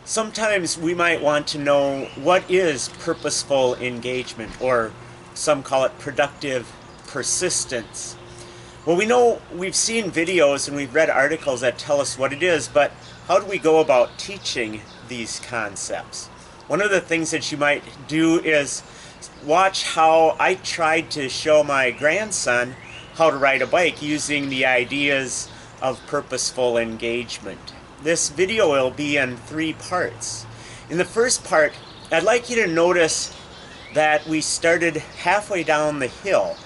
Sometimes we might want to know what is purposeful engagement, or some call it productive persistence. Well, we know we've seen videos and we've read articles that tell us what it is, but how do we go about teaching these concepts? One of the things that you might do is watch how I tried to show my grandson how to ride a bike using the ideas of purposeful engagement. This video will be in 3 parts. In the first part, I'd like you to notice that we started halfway down the hill.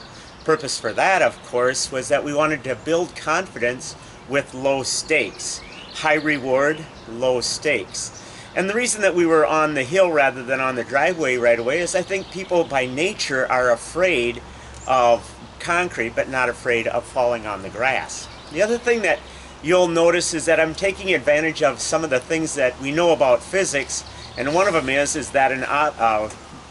Purpose for that, of course, was that we wanted to build confidence with low stakes. High reward, low stakes. And the reason that we were on the hill rather than on the driveway right away is I think people by nature are afraid of concrete, but not afraid of falling on the grass. The other thing that you'll notice is that I'm taking advantage of some of the things that we know about physics, and one of them is that a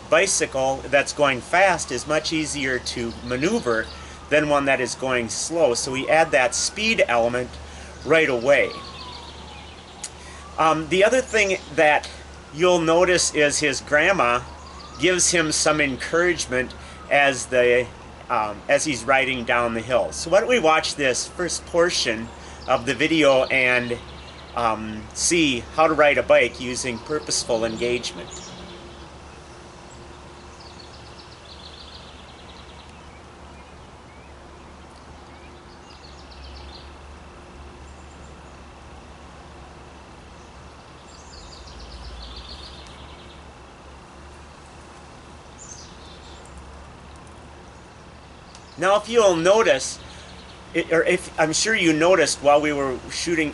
bicycle that's going fast is much easier to maneuver than one that is going slow. So we add that speed element right away. The other thing that you'll notice is his grandma gives him some encouragement as he's riding down the hill. So why don't we watch this first portion of the video and see how to ride a bike using purposeful engagement. Now, if you'll notice, I'm sure you noticed while we were shooting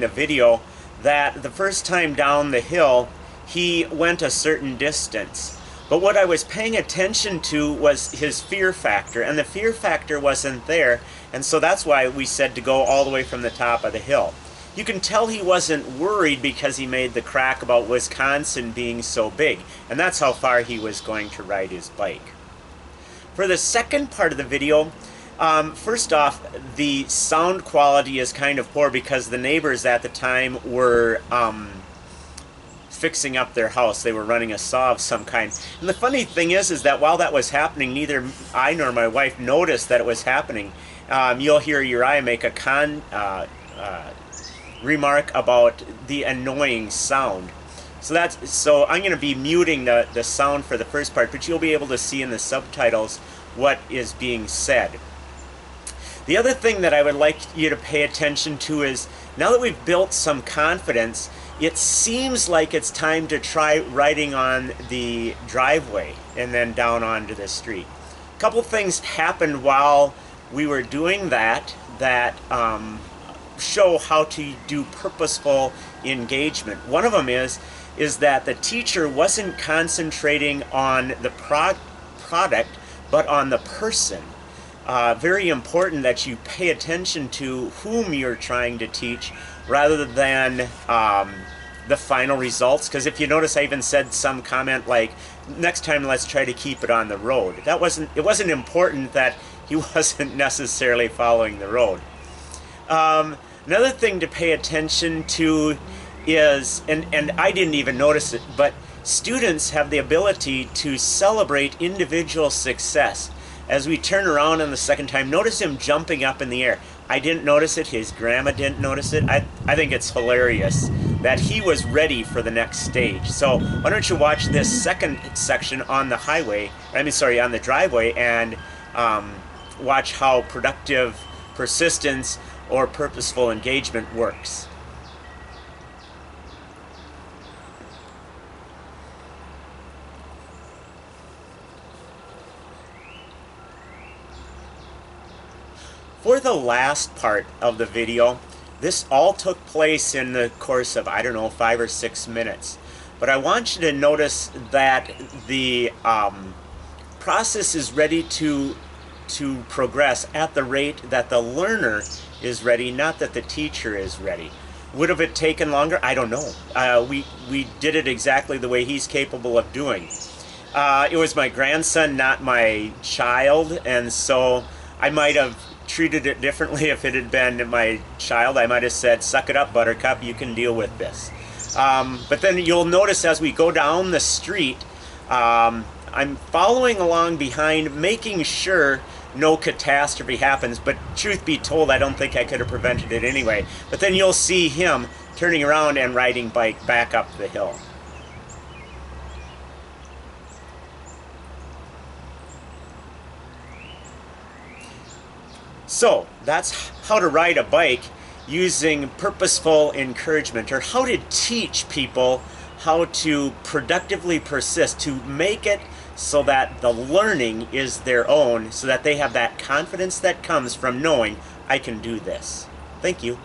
the video that the first time down the hill he went a certain distance. But what I was paying attention to was his fear factor, and the fear factor wasn't there, and so that's why we said to go all the way from the top of the hill. You can tell he wasn't worried because he made the crack about Wisconsin being so big, and that's how far he was going to ride his bike. For the second part of the video, first off, the sound quality is kind of poor because the neighbors at the time were fixing up their house. They were running a saw of some kind. And the funny thing is that while that was happening, neither I nor my wife noticed that it was happening. You'll hear Uriah make a remark about the annoying sound. So I'm going to be muting the sound for the first part, but you'll be able to see in the subtitles what is being said. The other thing that I would like you to pay attention to is, now that we've built some confidence, it seems like it's time to try riding on the driveway and then down onto the street. A couple things happened while we were doing that show how to do purposeful engagement. One of them is that the teacher wasn't concentrating on the product, but on the person. Very important that you pay attention to whom you're trying to teach rather than the final results. Because if you notice, I even said some comment like, next time let's try to keep it on the road. It wasn't important that he wasn't necessarily following the road. Another thing to pay attention to is, and I didn't even notice it, but students have the ability to celebrate individual success. As we turn around on the second time, notice him jumping up in the air. I didn't notice it, his grandma didn't notice it. I think it's hilarious that he was ready for the next stage. So why don't you watch this second section on the on the driveway, and watch how productive persistence or purposeful engagement works. For the last part of the video, this all took place in the course of, I don't know, 5 or 6 minutes. But I want you to notice that the process is ready to progress at the rate that the learner is ready, not that the teacher is ready. Would have it taken longer? I don't know. We did it exactly the way he's capable of doing. It was my grandson, not my child, and so I might have treated it differently if it had been my child. I might have said, suck it up, Buttercup, you can deal with this. But then you'll notice as we go down the street, I'm following along behind, making sure no catastrophe happens. But truth be told, I don't think I could have prevented it anyway. But then you'll see him turning around and riding bike back up the hill. So that's how to ride a bike using purposeful encouragement, or how to teach people how to productively persist, to make it so that the learning is their own, so that they have that confidence that comes from knowing I can do this. Thank you.